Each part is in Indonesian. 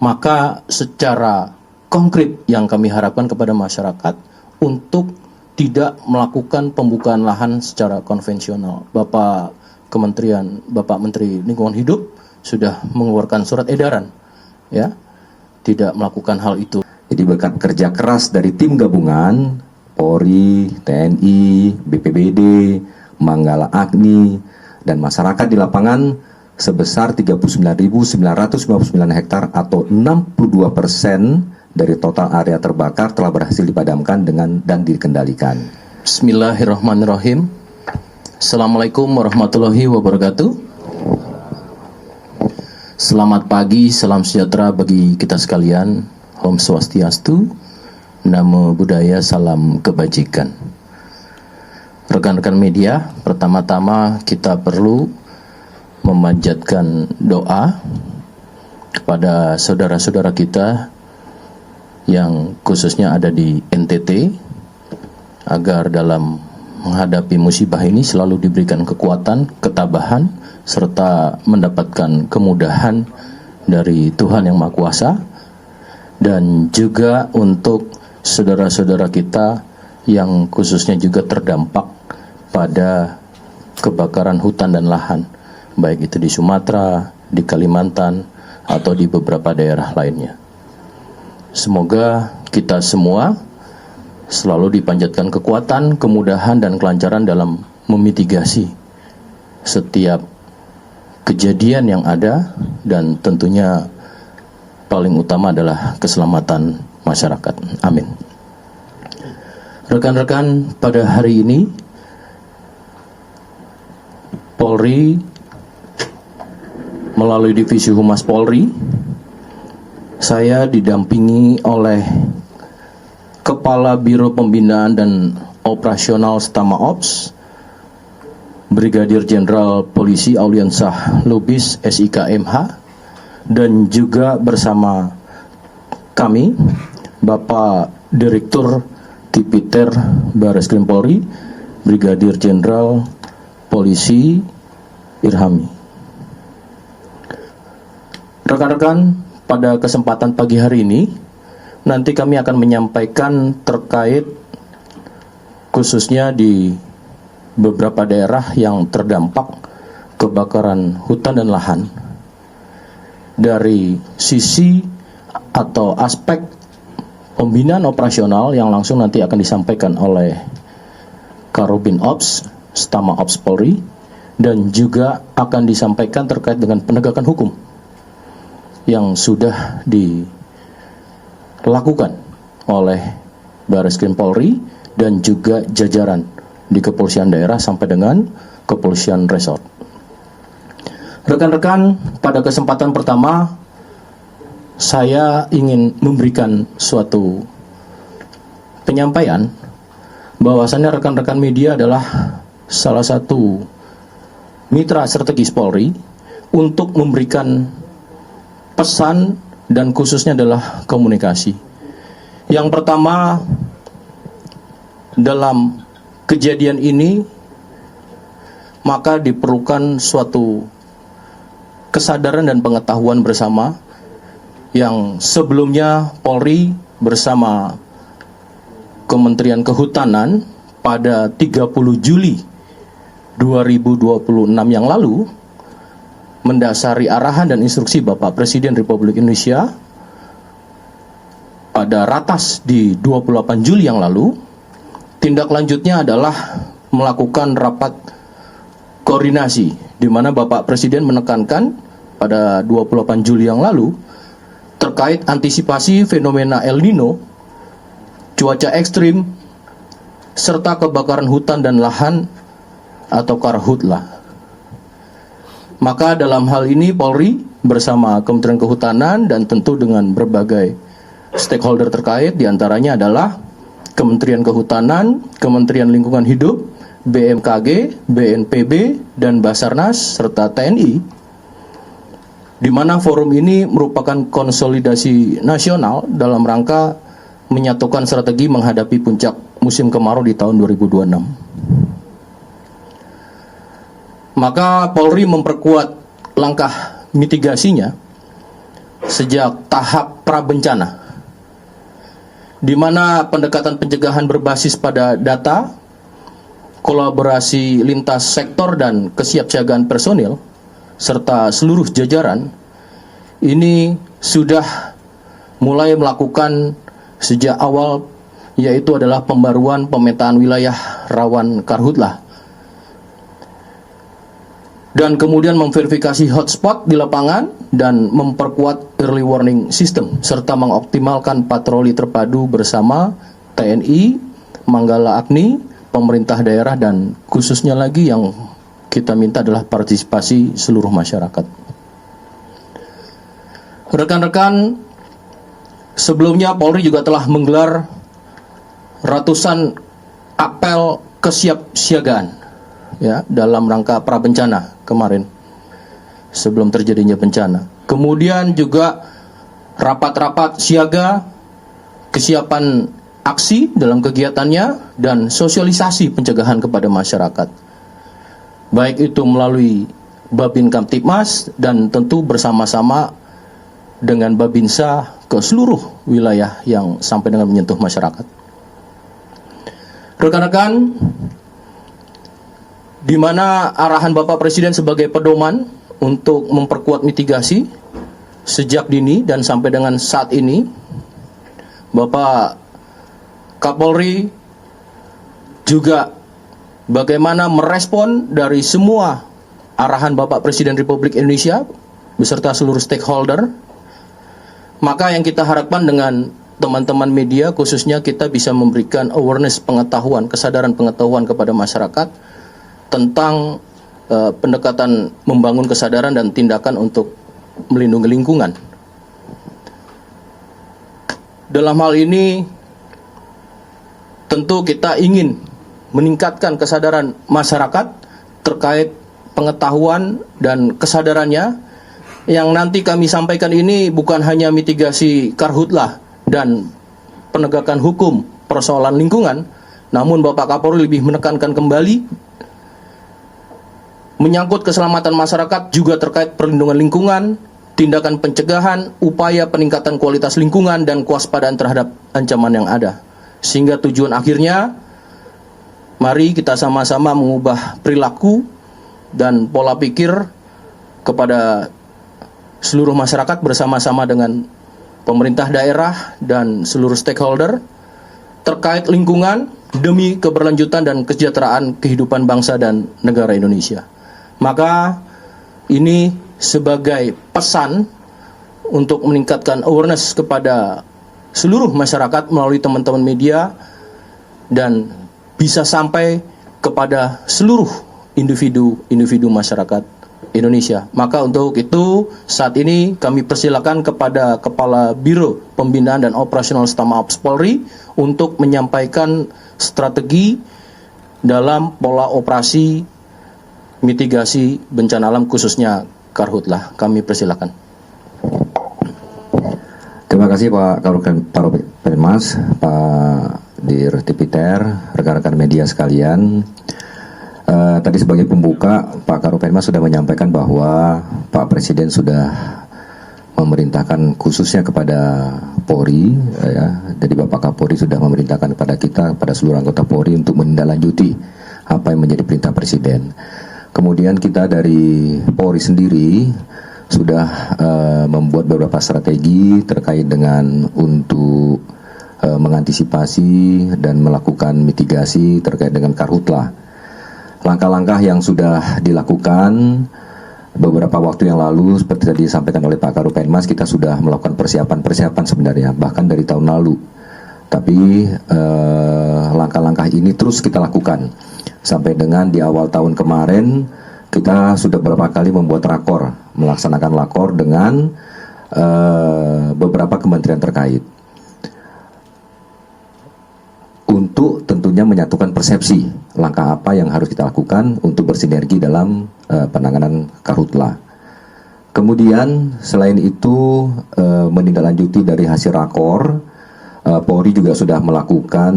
Maka secara konkret yang kami harapkan kepada masyarakat untuk tidak melakukan pembukaan lahan secara konvensional. Bapak Menteri Lingkungan Hidup sudah mengeluarkan surat edaran, ya, tidak melakukan hal itu. Jadi berkat kerja keras dari tim gabungan Polri, TNI, BPBD, Manggala Agni, dan masyarakat di lapangan sebesar 39.999 hektar atau 62% dari total area terbakar telah berhasil dipadamkan dan dikendalikan. Bismillahirrahmanirrahim. Assalamualaikum warahmatullahi wabarakatuh. Selamat pagi, salam sejahtera bagi kita sekalian. Om Swastiastu, Namo Buddhaya, salam kebajikan. Rekan-rekan media, pertama-tama kita perlu memanjatkan doa kepada saudara-saudara kita yang khususnya ada di NTT agar dalam menghadapi musibah ini selalu diberikan kekuatan, ketabahan, serta mendapatkan kemudahan dari Tuhan Yang Maha Kuasa. Dan juga untuk saudara-saudara kita yang khususnya juga terdampak pada kebakaran hutan dan lahan, baik itu di Sumatera, di Kalimantan, atau di beberapa daerah lainnya. Semoga kita semua selalu dipanjatkan kekuatan, kemudahan, dan kelancaran dalam memitigasi setiap kejadian yang ada, dan tentunya paling utama adalah keselamatan masyarakat. Amin. Rekan-rekan, pada hari ini Polri melalui Divisi Humas Polri, saya didampingi oleh Kepala Biro Pembinaan dan Operasional Stama Ops, Brigadir Jenderal Polisi Auliansah Lubis SIKMH, dan juga bersama kami Bapak Direktur Tipiter Bareskrim Polri, Brigadir Jenderal Polisi Irhami. Rekan-rekan, pada kesempatan pagi hari ini nanti kami akan menyampaikan terkait khususnya di beberapa daerah yang terdampak kebakaran hutan dan lahan dari sisi atau aspek pembinaan operasional yang langsung nanti akan disampaikan oleh Karobin Ops, Stama Ops Polri, dan juga akan disampaikan terkait dengan penegakan hukum yang sudah dilakukan oleh Bareskrim Polri dan juga jajaran di kepolisian daerah sampai dengan kepolisian resort. Rekan-rekan, pada kesempatan pertama saya ingin memberikan suatu penyampaian bahwasannya rekan-rekan media adalah salah satu mitra strategis Polri untuk memberikan pesan dan khususnya adalah komunikasi. Yang pertama, dalam kejadian ini maka diperlukan suatu kesadaran dan pengetahuan bersama yang sebelumnya Polri bersama Kementerian Kehutanan pada 30 Juli 2026 yang lalu mendasari arahan dan instruksi Bapak Presiden Republik Indonesia pada ratas di 28 Juli yang lalu. Tindak lanjutnya adalah melakukan rapat koordinasi di mana Bapak Presiden menekankan pada 28 Juli yang lalu terkait antisipasi fenomena El Nino, cuaca ekstrim, serta kebakaran hutan dan lahan atau karhutlah. Maka dalam hal ini Polri bersama Kementerian Kehutanan dan tentu dengan berbagai stakeholder terkait, diantaranya adalah Kementerian Kehutanan, Kementerian Lingkungan Hidup, BMKG, BNPB, dan Basarnas, serta TNI, di mana forum ini merupakan konsolidasi nasional dalam rangka menyatukan strategi menghadapi puncak musim kemarau di tahun 2026. Maka Polri memperkuat langkah mitigasinya sejak tahap prabencana, di mana pendekatan pencegahan berbasis pada data, kolaborasi lintas sektor dan kesiapsiagaan personil, serta seluruh jajaran, ini sudah mulai melakukan sejak awal, yaitu adalah pembaruan pemetaan wilayah rawan karhutlah. Dan kemudian memverifikasi hotspot di lapangan dan memperkuat early warning system, serta mengoptimalkan patroli terpadu bersama TNI, Manggala Agni, pemerintah daerah, dan khususnya lagi yang kita minta adalah partisipasi seluruh masyarakat. Rekan-rekan, sebelumnya Polri juga telah menggelar ratusan apel kesiapsiagaan ya dalam rangka prabencana kemarin sebelum terjadinya bencana. Kemudian juga rapat-rapat siaga, kesiapan aksi dalam kegiatannya, dan sosialisasi pencegahan kepada masyarakat. Baik itu melalui Babin Kamtipmas dan tentu bersama-sama dengan Babinsa ke seluruh wilayah yang sampai dengan menyentuh masyarakat. Rekan-rekan, di mana arahan Bapak Presiden sebagai pedoman untuk memperkuat mitigasi sejak dini dan sampai dengan saat ini, Bapak Kapolri juga bagaimana merespon dari semua arahan Bapak Presiden Republik Indonesia beserta seluruh stakeholder. Maka yang kita harapkan dengan teman-teman media, khususnya kita bisa memberikan awareness pengetahuan, kesadaran pengetahuan kepada masyarakat tentang pendekatan membangun kesadaran dan tindakan untuk melindungi lingkungan. Dalam hal ini, tentu kita ingin meningkatkan kesadaran masyarakat terkait pengetahuan dan kesadarannya. Yang nanti kami sampaikan ini bukan hanya mitigasi karhutlah dan penegakan hukum persoalan lingkungan, namun Bapak Kapolri lebih menekankan kembali menyangkut keselamatan masyarakat juga terkait perlindungan lingkungan, tindakan pencegahan, upaya peningkatan kualitas lingkungan, dan kewaspadaan terhadap ancaman yang ada. Sehingga tujuan akhirnya, mari kita sama-sama mengubah perilaku dan pola pikir kepada seluruh masyarakat bersama-sama dengan pemerintah daerah dan seluruh stakeholder terkait lingkungan demi keberlanjutan dan kesejahteraan kehidupan bangsa dan negara Indonesia. Maka ini sebagai pesan untuk meningkatkan awareness kepada seluruh masyarakat melalui teman-teman media dan bisa sampai kepada seluruh individu masyarakat Indonesia. Maka untuk itu saat ini kami persilakan kepada Kepala Biro Pembinaan dan Operasional Staf Mabes Polri untuk menyampaikan strategi dalam pola operasi mitigasi bencana alam khususnya karhutlah. Kami persilakan. Terima kasih Pak Karopenmas, Pak Dir Tipiter, rekan-rekan media sekalian. Tadi sebagai pembuka, Pak Karopenmas sudah menyampaikan bahwa Pak Presiden sudah memerintahkan khususnya kepada Polri, ya. Jadi Bapak Kapolri sudah memerintahkan kepada kita, kepada seluruh anggota Polri untuk menindaklanjuti apa yang menjadi perintah Presiden. Kemudian kita dari Polri sendiri sudah membuat beberapa strategi terkait dengan untuk mengantisipasi dan melakukan mitigasi terkait dengan karhutlah. Langkah-langkah yang sudah dilakukan beberapa waktu yang lalu seperti tadi disampaikan oleh Pak Karopenmas, kita sudah melakukan persiapan sebenarnya bahkan dari tahun lalu. Tapi langkah-langkah ini terus kita lakukan sampai dengan di awal tahun kemarin kita sudah beberapa kali membuat rakor, melaksanakan rakor dengan beberapa kementerian terkait untuk tentunya menyatukan persepsi langkah apa yang harus kita lakukan untuk bersinergi dalam penanganan karhutlah. Kemudian selain itu menindaklanjuti dari hasil rakor, Polri juga sudah melakukan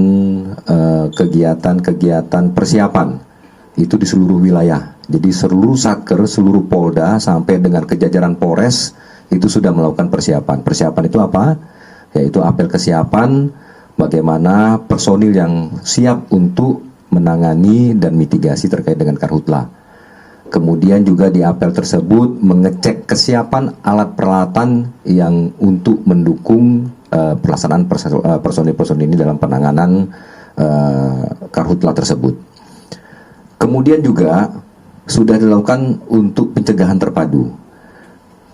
kegiatan-kegiatan persiapan itu di seluruh wilayah. Jadi seluruh satker, seluruh polda sampai dengan kejajaran Polres itu sudah melakukan persiapan. Persiapan itu apa? Yaitu apel kesiapan bagaimana personil yang siap untuk menangani dan mitigasi terkait dengan karhutla. Kemudian juga di apel tersebut mengecek kesiapan alat peralatan yang untuk mendukung pelaksanaan personil-personil ini dalam penanganan karhutla tersebut. Kemudian juga sudah dilakukan untuk pencegahan terpadu.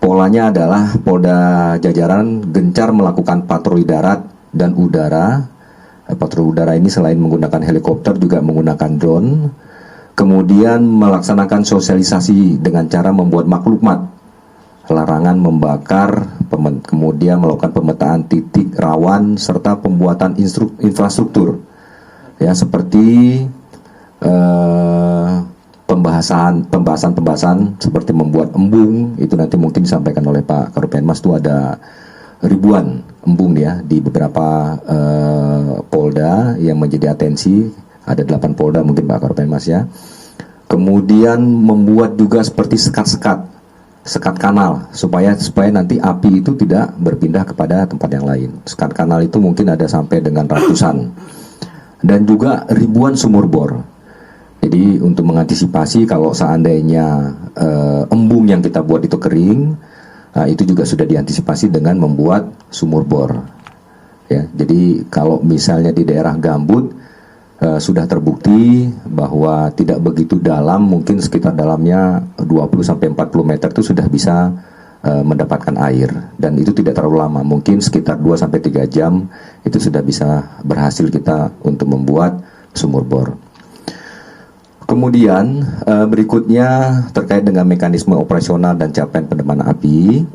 Polanya adalah Polda Jajaran gencar melakukan patroli darat dan udara. Patroli udara ini selain menggunakan helikopter juga menggunakan drone. Kemudian melaksanakan sosialisasi dengan cara membuat maklumat larangan membakar, kemudian melakukan pemetaan titik rawan serta pembuatan infrastruktur ya, seperti pembahasan seperti membuat embung. Itu nanti mungkin disampaikan oleh Pak Karopenmas. Itu ada ribuan embung ya di beberapa Polda yang menjadi atensi. Ada 8 Polda mungkin Pak Karopenmas ya. Kemudian membuat juga seperti sekat kanal supaya nanti api itu tidak berpindah kepada tempat yang lain. Sekat kanal itu mungkin ada sampai dengan ratusan. Dan juga ribuan sumur bor. Jadi untuk mengantisipasi kalau seandainya embung yang kita buat itu kering, itu juga sudah diantisipasi dengan membuat sumur bor. Ya, jadi kalau misalnya di daerah gambut sudah terbukti bahwa tidak begitu dalam, mungkin sekitar dalamnya 20-40 meter itu sudah bisa mendapatkan air, dan itu tidak terlalu lama, mungkin sekitar 2-3 jam itu sudah bisa berhasil kita untuk membuat sumur bor. Kemudian berikutnya terkait dengan mekanisme operasional dan capaian pendeman api.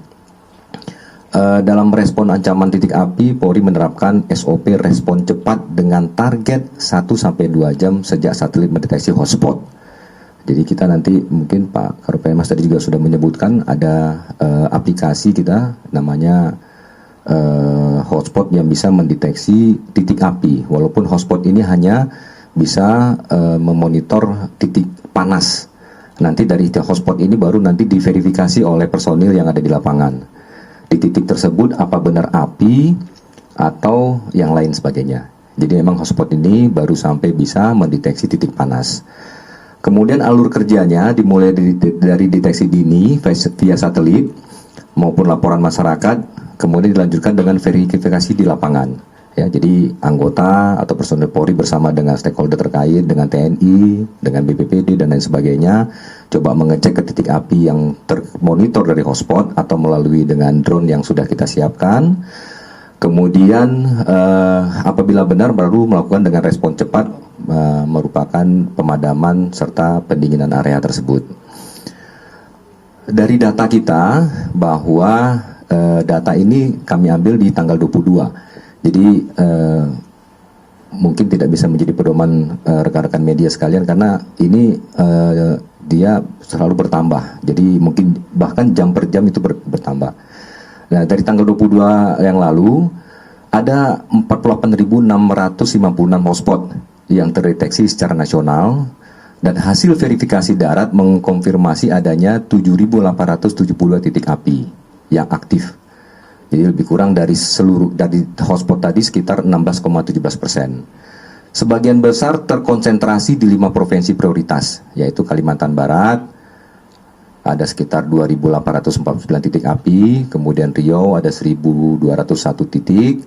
Dalam respon ancaman titik api, Polri menerapkan SOP respon cepat dengan target 1-2 jam sejak satelit mendeteksi hotspot. Jadi kita nanti mungkin Pak Karopenmas tadi juga sudah menyebutkan ada aplikasi kita namanya hotspot yang bisa mendeteksi titik api. Walaupun hotspot ini hanya bisa memonitor titik panas. Nanti dari hotspot ini baru nanti diverifikasi oleh personil yang ada di lapangan. Di titik tersebut apa benar api atau yang lain sebagainya. Jadi memang hotspot ini baru sampai bisa mendeteksi titik panas. Kemudian alur kerjanya dimulai dari deteksi dini via satelit maupun laporan masyarakat, kemudian dilanjutkan dengan verifikasi di lapangan. Ya, jadi anggota atau personel Polri bersama dengan stakeholder terkait, dengan TNI, dengan BPBD dan lain sebagainya, coba mengecek ke titik api yang termonitor dari hotspot atau melalui dengan drone yang sudah kita siapkan. Kemudian apabila benar baru melakukan dengan respon cepat merupakan pemadaman serta pendinginan area tersebut. Dari data kita bahwa data ini kami ambil di tanggal 22. Jadi mungkin tidak bisa menjadi pedoman rekan-rekan media sekalian karena ini dia selalu bertambah. Jadi mungkin bahkan jam per jam itu bertambah. Nah, dari tanggal 22 yang lalu ada 48.656 hotspot yang terdeteksi secara nasional, dan hasil verifikasi darat mengkonfirmasi adanya 7.872 titik api yang aktif. Jadi lebih kurang dari hotspot tadi sekitar 16,17%. Sebagian besar terkonsentrasi di 5 provinsi prioritas, yaitu Kalimantan Barat, ada sekitar 2.849 titik api, kemudian Riau ada 1.201 titik,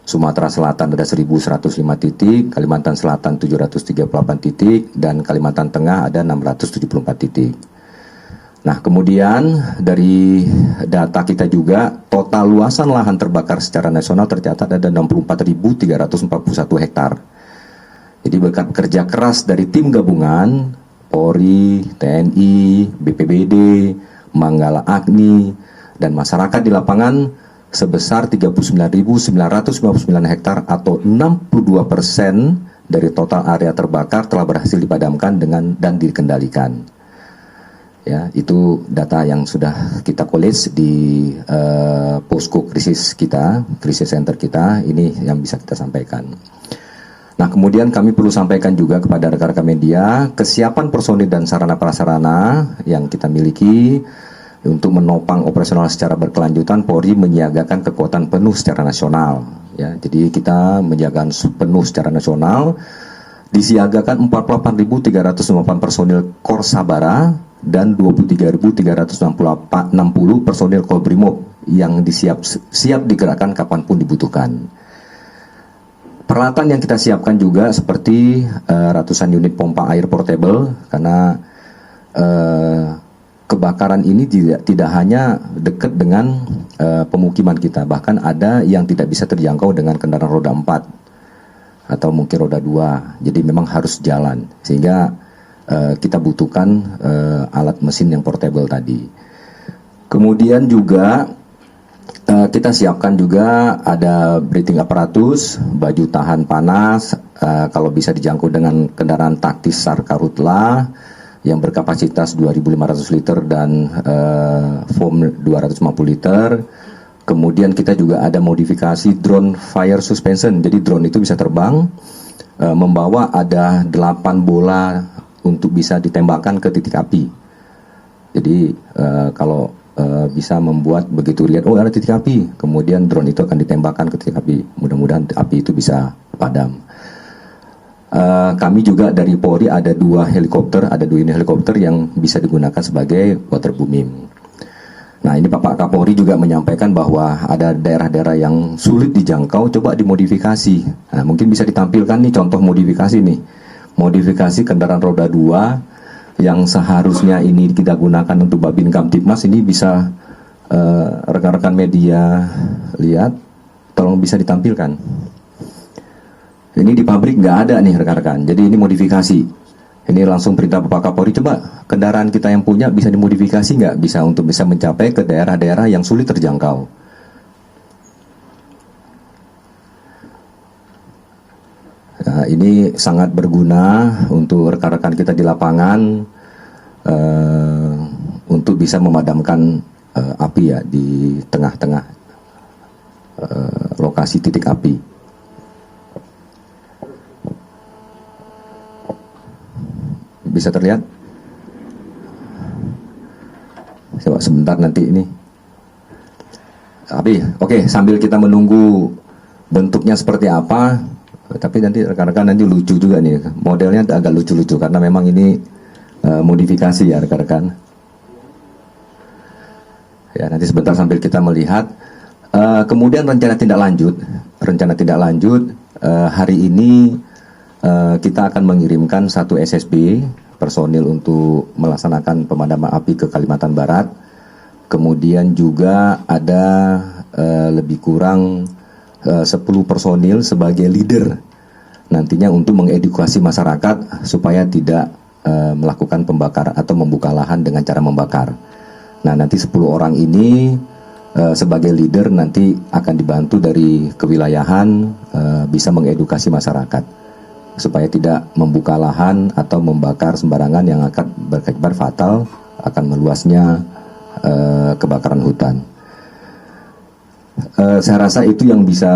Sumatera Selatan ada 1.105 titik, Kalimantan Selatan 738 titik, dan Kalimantan Tengah ada 674 titik. Nah, kemudian dari data kita juga total luasan lahan terbakar secara nasional tercatat ada 64.341 hektar. Jadi berkat kerja keras dari tim gabungan, Polri, TNI, BPBD, Manggala Agni, dan masyarakat di lapangan sebesar 39.959 hektar atau 62% dari total area terbakar telah berhasil dipadamkan dan dikendalikan. Ya, itu data yang sudah kita college di posko krisis kita, krisis center kita, ini yang bisa kita sampaikan. Nah, kemudian kami perlu sampaikan juga kepada rekan-rekan media, kesiapan personil dan sarana prasarana yang kita miliki, untuk menopang operasional secara berkelanjutan, Polri menyiagakan kekuatan penuh secara nasional. Ya, jadi kita menjaga penuh secara nasional. Disiagakan 48.368 personil Kor Sabara dan 23.360 personil Kobrimob yang siap digerakkan kapanpun dibutuhkan. Peralatan yang kita siapkan juga seperti ratusan unit pompa air portable, karena kebakaran ini tidak hanya dekat dengan pemukiman kita, bahkan ada yang tidak bisa terjangkau dengan kendaraan roda 4 atau mungkin roda 2, jadi memang harus jalan, sehingga kita butuhkan alat mesin yang portable tadi. Kemudian juga kita siapkan juga ada breathing apparatus, baju tahan panas, kalau bisa dijangkau dengan kendaraan taktis SAR Karhutlah yang berkapasitas 2.500 liter dan foam 250 liter. Kemudian kita juga ada modifikasi drone fire suspension, jadi drone itu bisa terbang, membawa ada 8 bola untuk bisa ditembakkan ke titik api. Jadi kalau bisa membuat begitu lihat, oh ada titik api, kemudian drone itu akan ditembakkan ke titik api, mudah-mudahan api itu bisa padam. Kami juga dari Polri ada 2 unit helikopter yang bisa digunakan sebagai waterbooming. Nah, ini Bapak Kapolri juga menyampaikan bahwa ada daerah-daerah yang sulit dijangkau, coba dimodifikasi. Nah, mungkin bisa ditampilkan nih contoh modifikasi nih. Modifikasi kendaraan roda 2 yang seharusnya ini kita gunakan untuk Babin Kamtibmas, ini bisa rekan-rekan media lihat, tolong bisa ditampilkan. Ini di pabrik nggak ada nih rekan-rekan, jadi ini modifikasi. Ini langsung perintah Bapak Kapolri, coba kendaraan kita yang punya bisa dimodifikasi nggak, bisa untuk bisa mencapai ke daerah-daerah yang sulit terjangkau. Nah, ini sangat berguna untuk rekan-rekan kita di lapangan untuk bisa memadamkan api ya di tengah-tengah lokasi titik api. Bisa terlihat? Coba sebentar nanti ini. Oke, sambil kita menunggu bentuknya seperti apa, tapi nanti rekan-rekan nanti lucu juga nih. Modelnya agak lucu-lucu karena memang ini modifikasi ya rekan-rekan. Ya, nanti sebentar sambil kita melihat. Kemudian rencana tindak lanjut hari ini kita akan mengirimkan 1 SSB personil untuk melaksanakan pemadaman api ke Kalimantan Barat. Kemudian juga ada lebih kurang 10 personil sebagai leader nantinya untuk mengedukasi masyarakat supaya tidak melakukan pembakaran atau membuka lahan dengan cara membakar. Nah, nanti 10 orang ini sebagai leader nanti akan dibantu dari kewilayahan bisa mengedukasi masyarakat supaya tidak membuka lahan atau membakar sembarangan yang akan berakibat fatal, akan meluasnya kebakaran hutan. Saya rasa itu yang bisa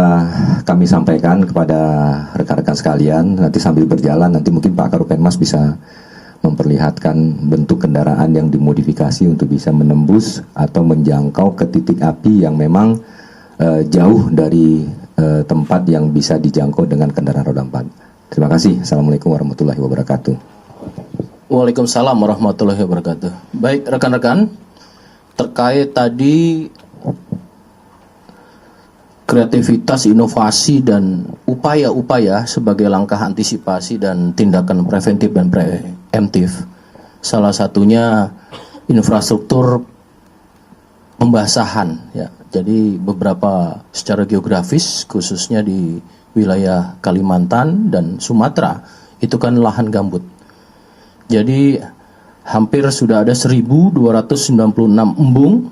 kami sampaikan kepada rekan-rekan sekalian. Nanti sambil berjalan nanti mungkin Pak Karopenmas bisa memperlihatkan bentuk kendaraan yang dimodifikasi untuk bisa menembus atau menjangkau ke titik api yang memang jauh dari tempat yang bisa dijangkau dengan kendaraan roda 4. Terima kasih. Assalamualaikum warahmatullahi wabarakatuh. Waalaikumsalam warahmatullahi wabarakatuh. Baik rekan-rekan, terkait tadi kreativitas, inovasi, dan upaya-upaya sebagai langkah antisipasi dan tindakan preventif dan preemptif. Salah satunya infrastruktur pembasahan ya. Jadi beberapa secara geografis khususnya di wilayah Kalimantan dan Sumatera itu kan lahan gambut. Jadi hampir sudah ada 1.296 embung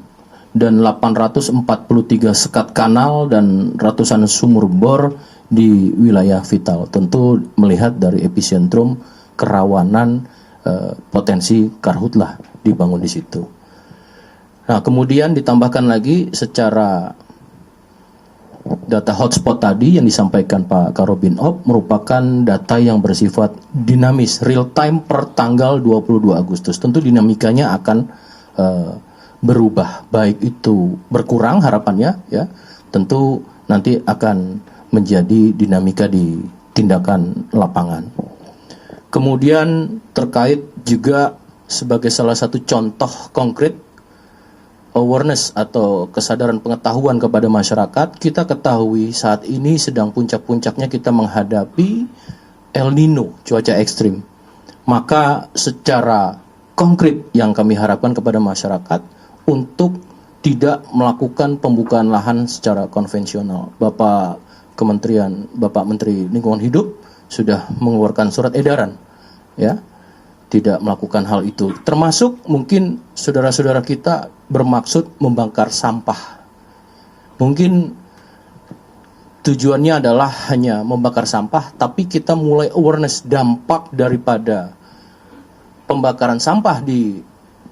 dan 843 sekat kanal dan ratusan sumur bor di wilayah vital. Tentu melihat dari epicentrum kerawanan potensi karhutlah dibangun di situ. Nah, kemudian ditambahkan lagi secara data hotspot tadi yang disampaikan Pak Karobinop merupakan data yang bersifat dinamis, real time per tanggal 22 Agustus. Tentu dinamikanya akan berubah, baik itu berkurang harapannya ya, tentu nanti akan menjadi dinamika di tindakan lapangan. Kemudian terkait juga sebagai salah satu contoh konkret awareness atau kesadaran pengetahuan kepada masyarakat, kita ketahui saat ini sedang puncak-puncaknya kita menghadapi El Nino, cuaca ekstrim. Maka secara konkret yang kami harapkan kepada masyarakat untuk tidak melakukan pembukaan lahan secara konvensional. Bapak Menteri Lingkungan Hidup sudah mengeluarkan surat edaran, ya, tidak melakukan hal itu. Termasuk mungkin saudara-saudara kita bermaksud membakar sampah. Mungkin tujuannya adalah hanya membakar sampah, tapi kita mulai awareness dampak daripada pembakaran sampah di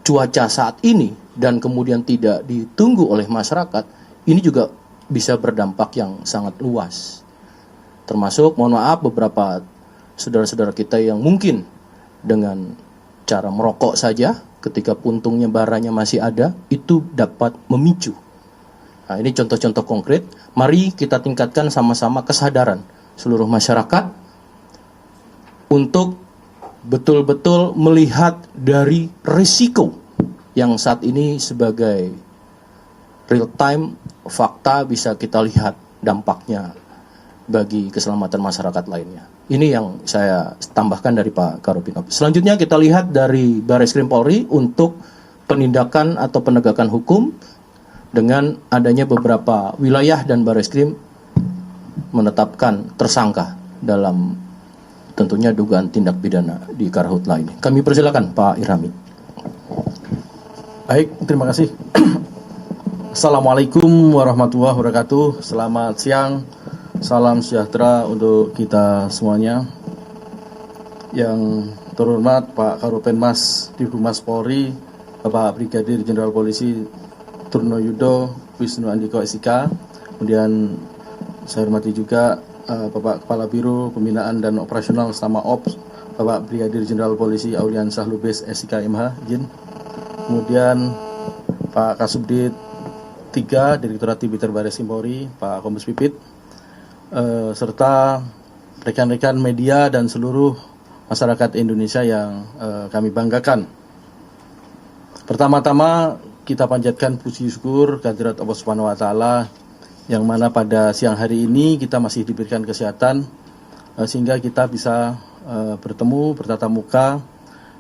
cuaca saat ini dan kemudian tidak ditunggu oleh masyarakat, ini juga bisa berdampak yang sangat luas. Termasuk, mohon maaf, beberapa saudara-saudara kita yang mungkin dengan cara merokok saja ketika puntungnya baranya masih ada, itu dapat memicu. Nah, ini contoh-contoh konkret. Mari kita tingkatkan sama-sama kesadaran seluruh masyarakat untuk betul-betul melihat dari risiko yang saat ini sebagai real time fakta bisa kita lihat dampaknya bagi keselamatan masyarakat lainnya. Ini yang saya tambahkan dari Pak Karopinov. Selanjutnya kita lihat dari Barreskrim Polri untuk penindakan atau penegakan hukum dengan adanya beberapa wilayah dan Barreskrim menetapkan tersangka dalam tentunya dugaan tindak pidana di Karhutla ini. Kami persilakan Pak Irhami. Baik, terima kasih. Assalamualaikum warahmatullahi wabarakatuh. Selamat siang, salam sejahtera untuk kita semuanya. Yang terhormat Pak Karopenmas Divhumas Polri, Bapak Brigadir Jenderal Polisi Truno Yudo Wisnu Andiko SIK. Kemudian saya hormati juga Bapak Kepala Biro Pembinaan dan Operasional Stama Ops, Bapak Brigadir Jenderal Polisi Auliansyah Lubis SIK MH, izin. Kemudian Pak Kasubdit 3 Direktorat Tipiter Barreskrim Polri, Pak Kombes Pipit, serta rekan-rekan media dan seluruh masyarakat Indonesia yang kami banggakan. Pertama-tama kita panjatkan puji syukur kehadirat Allah Subhanahu wa taala yang mana pada siang hari ini kita masih diberikan kesehatan sehingga kita bisa bertemu bertatap muka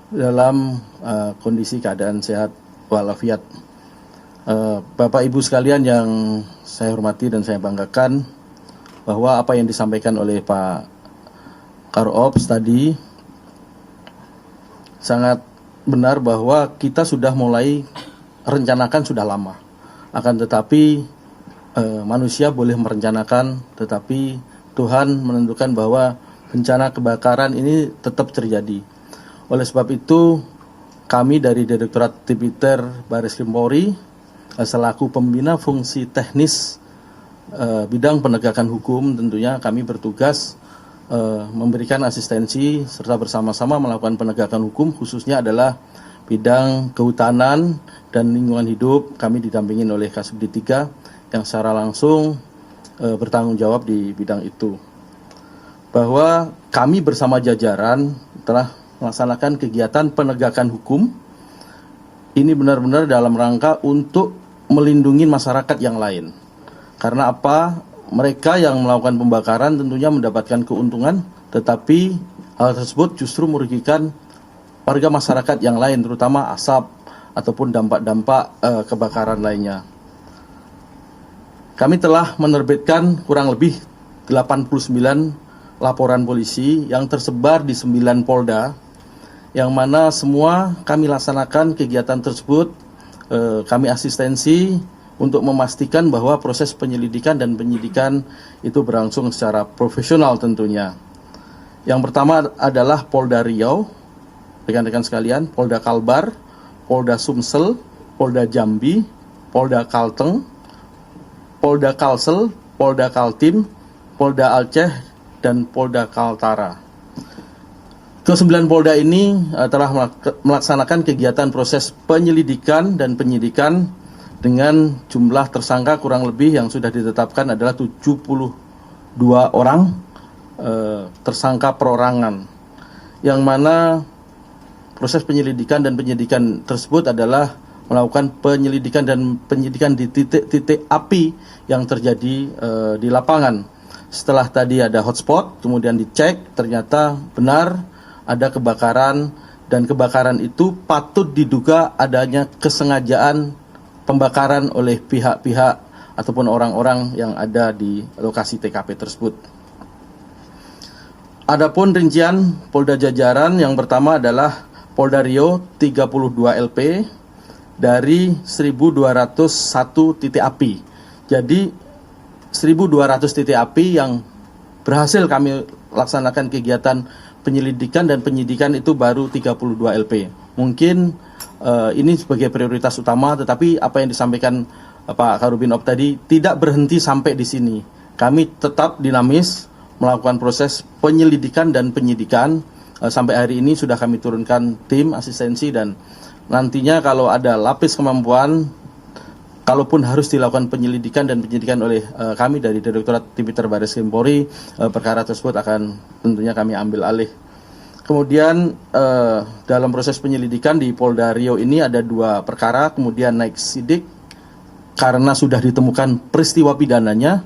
dalam kondisi keadaan sehat walafiat. Bapak Ibu sekalian yang saya hormati dan saya banggakan, bahwa apa yang disampaikan oleh Pak Karops tadi sangat benar, bahwa kita sudah mulai rencanakan sudah lama. Akan tetapi manusia boleh merencanakan, tetapi Tuhan menentukan bahwa bencana kebakaran ini tetap terjadi. Oleh sebab itu, kami dari Direktorat Tipiter Barreskrim Polri selaku pembina fungsi teknis bidang penegakan hukum, tentunya kami bertugas memberikan asistensi serta bersama-sama melakukan penegakan hukum, khususnya adalah bidang kehutanan dan lingkungan hidup. Kami didampingin oleh Kasubdit 3 yang secara langsung bertanggung jawab di bidang itu. Bahwa kami bersama jajaran telah melaksanakan kegiatan penegakan hukum ini benar-benar dalam rangka untuk melindungi masyarakat yang lain. Karena apa? Mereka yang melakukan pembakaran tentunya mendapatkan keuntungan, tetapi hal tersebut justru merugikan warga masyarakat yang lain, terutama asap ataupun dampak-dampak kebakaran lainnya. Kami telah menerbitkan kurang lebih 89 laporan polisi yang tersebar di 9 polda, yang mana semua kami laksanakan kegiatan tersebut. Kami asistensi untuk memastikan bahwa proses penyelidikan dan penyidikan itu berlangsung secara profesional tentunya. Yang pertama adalah Polda Riau, rekan-rekan sekalian, Polda Kalbar, Polda Sumsel, Polda Jambi, Polda Kalteng, Polda Kalsel, Polda Kaltim, Polda Aceh, dan Polda Kaltara. Ke-9 Polda ini telah melaksanakan kegiatan proses penyelidikan dan penyidikan dengan jumlah tersangka kurang lebih yang sudah ditetapkan adalah 72 orang tersangka perorangan, yang mana proses penyelidikan dan penyidikan tersebut adalah melakukan penyelidikan dan penyidikan di titik-titik api yang terjadi di lapangan. Setelah tadi ada hotspot, kemudian dicek, ternyata benar ada kebakaran, dan kebakaran itu patut diduga adanya kesengajaan pembakaran oleh pihak-pihak ataupun orang-orang yang ada di lokasi TKP tersebut. Adapun rincian Polda jajaran, yang pertama adalah Polda Riau 32 LP dari 1.201 titik api. Jadi 1.200 titik api yang berhasil kami laksanakan kegiatan penyelidikan dan penyidikan itu baru 32 LP. Mungkin ini sebagai prioritas utama, tetapi apa yang disampaikan Pak Karubinob tadi tidak berhenti sampai di sini. Kami tetap dinamis melakukan proses penyelidikan dan penyidikan. Sampai hari ini sudah kami turunkan tim asistensi, dan nantinya kalau ada lapis kemampuan, kalaupun harus dilakukan penyelidikan dan penyidikan oleh kami dari Direktorat Tipiter Barreskrim Polri, perkara tersebut akan tentunya kami ambil alih. Kemudian dalam proses penyelidikan di Polda Riau ini ada 2 perkara, kemudian naik sidik karena sudah ditemukan peristiwa pidananya,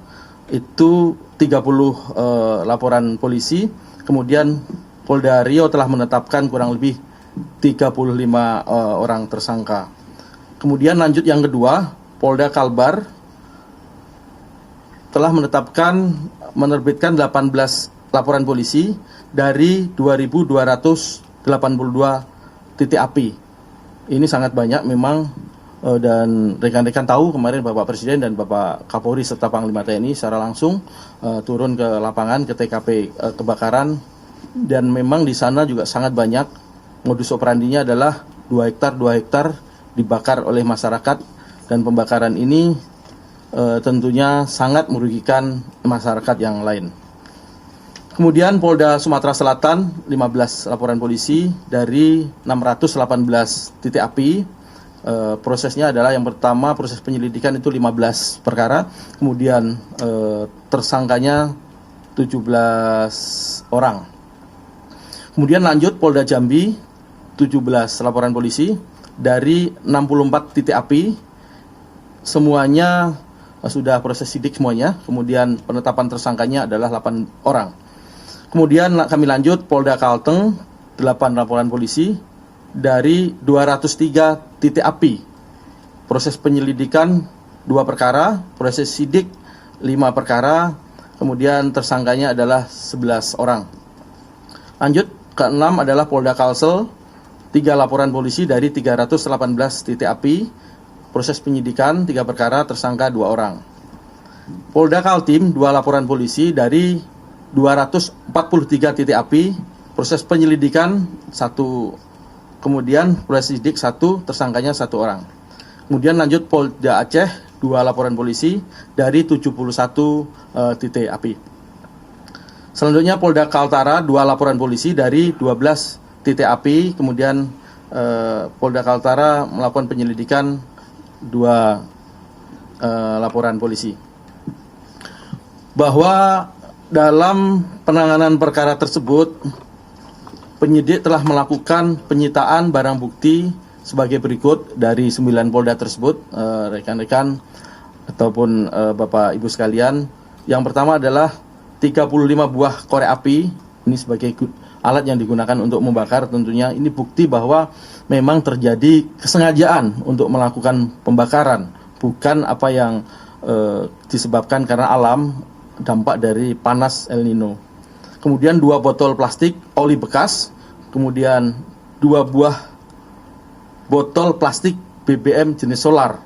itu 30 laporan polisi. Kemudian Polda Riau telah menetapkan kurang lebih 35 orang tersangka. Kemudian lanjut yang kedua, Polda Kalbar telah menerbitkan 18 laporan polisi dari 2.282 titik api. Ini sangat banyak memang, dan rekan-rekan tahu kemarin Bapak Presiden dan Bapak Kapolri serta Panglima TNI secara langsung turun ke lapangan ke TKP kebakaran, dan memang di sana juga sangat banyak. Modus operandinya adalah 2 hektar dibakar oleh masyarakat, dan pembakaran ini tentunya sangat merugikan masyarakat yang lain. Kemudian Polda Sumatera Selatan 15 laporan polisi dari 618 titik api. Prosesnya adalah yang pertama proses penyelidikan itu 15 perkara, kemudian tersangkanya 17 orang. Kemudian lanjut Polda Jambi 17 laporan polisi dari 64 titik api, semuanya sudah proses sidik semuanya. Kemudian penetapan tersangkanya adalah 8 orang. Kemudian kami lanjut Polda Kalteng 8 laporan polisi dari 203 titik api. Proses penyelidikan 2 perkara, proses sidik 5 perkara, kemudian tersangkanya adalah 11 orang. Lanjut ke-6 adalah Polda Kalsel 3 laporan polisi dari 318 titik api. Proses penyidikan 3 perkara, tersangka 2 orang. Polda Kaltim 2 laporan polisi dari 243 titik api. Proses penyelidikan 1, kemudian proses sidik 1, tersangkanya 1 orang. Kemudian lanjut Polda Aceh 2 laporan polisi dari 71 titik api. Selanjutnya Polda Kaltara 2 laporan polisi dari 12 titik api. Kemudian Polda Kaltara melakukan penyelidikan 2 laporan polisi. Bahwa dalam penanganan perkara tersebut, penyidik telah melakukan penyitaan barang bukti sebagai berikut dari 9 Polda tersebut, rekan-rekan ataupun Bapak Ibu sekalian. Yang pertama adalah 35 buah korek api, ini sebagai alat yang digunakan untuk membakar. Tentunya ini bukti bahwa memang terjadi kesengajaan untuk melakukan pembakaran, bukan apa yang disebabkan karena alam, dampak dari panas El Nino. Kemudian 2 botol plastik oli bekas, kemudian 2 buah botol plastik BBM jenis solar.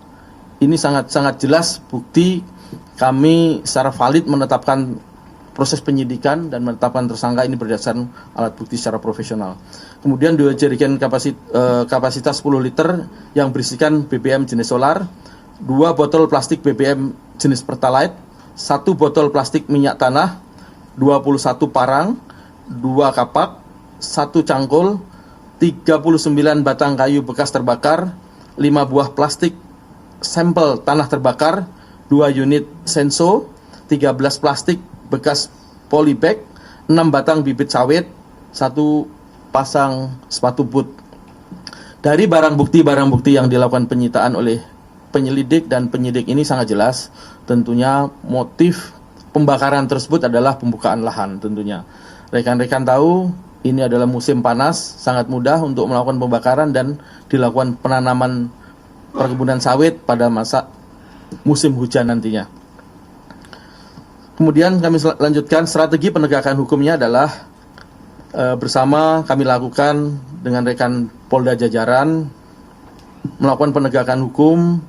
Ini sangat-sangat jelas bukti kami secara valid menetapkan proses penyidikan dan menetapkan tersangka ini berdasarkan alat bukti secara profesional. Kemudian 2 jerigen kapasitas 10 liter yang berisikan BBM jenis solar, 2 botol plastik BBM jenis Pertalite, 1 botol plastik minyak tanah, 21 parang, 2 kapak, 1 cangkul, 39 batang kayu bekas terbakar, 5 buah plastik sampel tanah terbakar, 2 unit senso, 13 plastik bekas polybag, 6 batang bibit sawit, 1 pasang sepatu boot. Dari barang bukti yang dilakukan penyitaan oleh penyelidik dan penyidik ini sangat jelas, tentunya motif pembakaran tersebut adalah pembukaan lahan tentunya. Rekan-rekan tahu ini adalah musim panas, sangat mudah untuk melakukan pembakaran dan dilakukan penanaman perkebunan sawit pada masa musim hujan nantinya. Kemudian kami lanjutkan, strategi penegakan hukumnya adalah bersama kami lakukan dengan rekan Polda jajaran melakukan penegakan hukum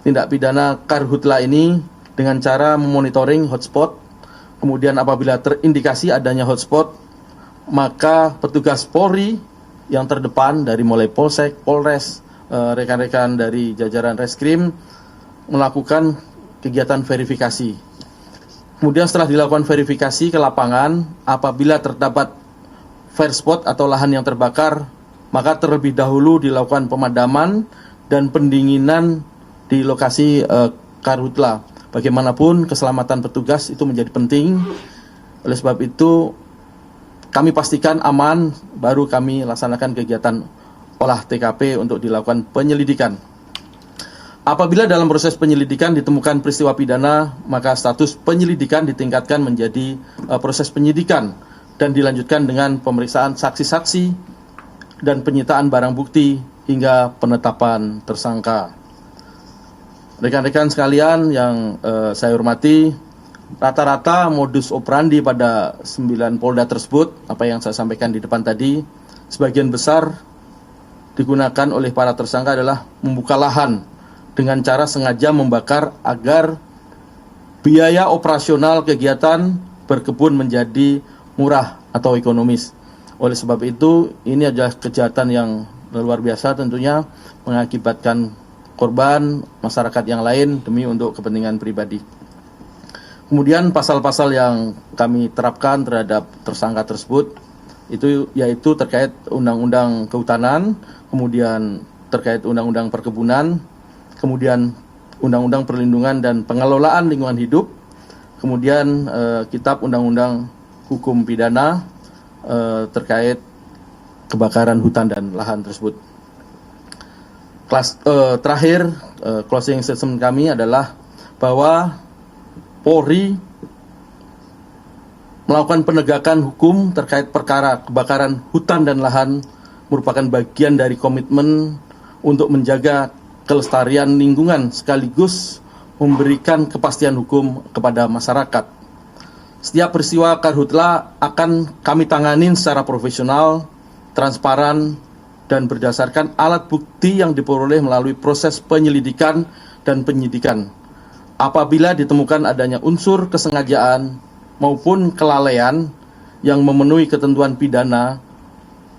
tindak pidana karhutla ini dengan cara memonitoring hotspot. Kemudian apabila terindikasi adanya hotspot, maka petugas Polri yang terdepan dari mulai Polsek, Polres, rekan-rekan dari jajaran Reskrim melakukan kegiatan verifikasi. Kemudian setelah dilakukan verifikasi ke lapangan, apabila terdapat fire spot atau lahan yang terbakar, maka terlebih dahulu dilakukan pemadaman dan pendinginan di lokasi karhutla. Bagaimanapun keselamatan petugas itu menjadi penting. Oleh sebab itu kami pastikan aman, baru kami laksanakan kegiatan olah TKP untuk dilakukan penyelidikan. Apabila dalam proses penyelidikan ditemukan peristiwa pidana, maka status penyelidikan ditingkatkan menjadi proses penyidikan dan dilanjutkan dengan pemeriksaan saksi-saksi dan penyitaan barang bukti hingga penetapan tersangka. Rekan-rekan sekalian yang saya hormati, rata-rata modus operandi pada 9 Polda tersebut, apa yang saya sampaikan di depan tadi, sebagian besar digunakan oleh para tersangka adalah membuka lahan dengan cara sengaja membakar agar biaya operasional kegiatan berkebun menjadi murah atau ekonomis. Oleh sebab itu, ini adalah kejahatan yang luar biasa tentunya, mengakibatkan korban, masyarakat yang lain demi untuk kepentingan pribadi. Kemudian pasal-pasal yang kami terapkan terhadap tersangka tersebut itu yaitu terkait Undang-Undang Kehutanan, kemudian terkait Undang-Undang Perkebunan, kemudian Undang-Undang Perlindungan dan Pengelolaan Lingkungan Hidup, kemudian Kitab Undang-Undang Hukum Pidana terkait kebakaran hutan dan lahan tersebut. Terakhir, closing statement kami adalah bahwa Polri melakukan penegakan hukum terkait perkara kebakaran hutan dan lahan merupakan bagian dari komitmen untuk menjaga kelestarian lingkungan sekaligus memberikan kepastian hukum kepada masyarakat. Setiap peristiwa karhutla akan kami tanganin secara profesional, transparan, dan berdasarkan alat bukti yang diperoleh melalui proses penyelidikan dan penyidikan. Apabila ditemukan adanya unsur kesengajaan maupun kelalaian yang memenuhi ketentuan pidana,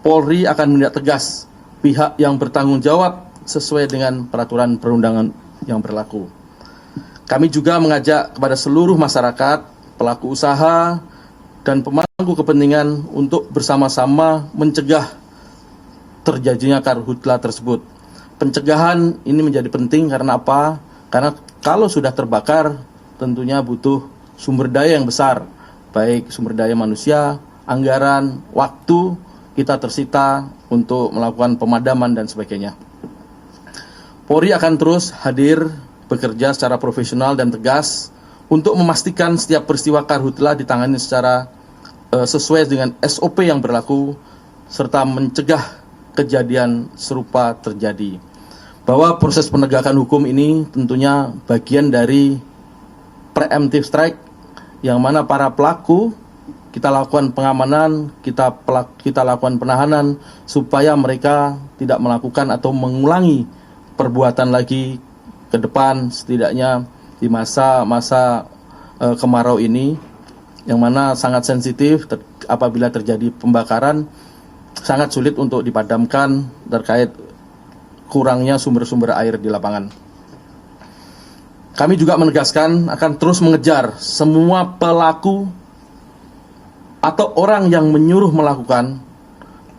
Polri akan menindak tegas pihak yang bertanggung jawab sesuai dengan peraturan perundangan yang berlaku. Kami juga mengajak kepada seluruh masyarakat, pelaku usaha, dan pemangku kepentingan untuk bersama-sama mencegah terjadinya karhutla tersebut. Pencegahan ini menjadi penting karena apa? Karena kalau sudah terbakar tentunya butuh sumber daya yang besar, baik sumber daya manusia, anggaran, waktu kita tersita untuk melakukan pemadaman dan sebagainya. Polri akan terus hadir bekerja secara profesional dan tegas untuk memastikan setiap peristiwa karhutla ditangani secara sesuai dengan SOP yang berlaku serta mencegah kejadian serupa terjadi. Bahwa proses penegakan hukum ini tentunya bagian dari preemptive strike yang mana para pelaku kita lakukan pengamanan, kita lakukan penahanan supaya mereka tidak melakukan atau mengulangi perbuatan lagi ke depan, setidaknya di masa-masa kemarau ini yang mana sangat sensitif apabila terjadi pembakaran, sangat sulit untuk dipadamkan terkait kurangnya sumber-sumber air di lapangan. Kami juga menegaskan akan terus mengejar semua pelaku atau orang yang menyuruh melakukan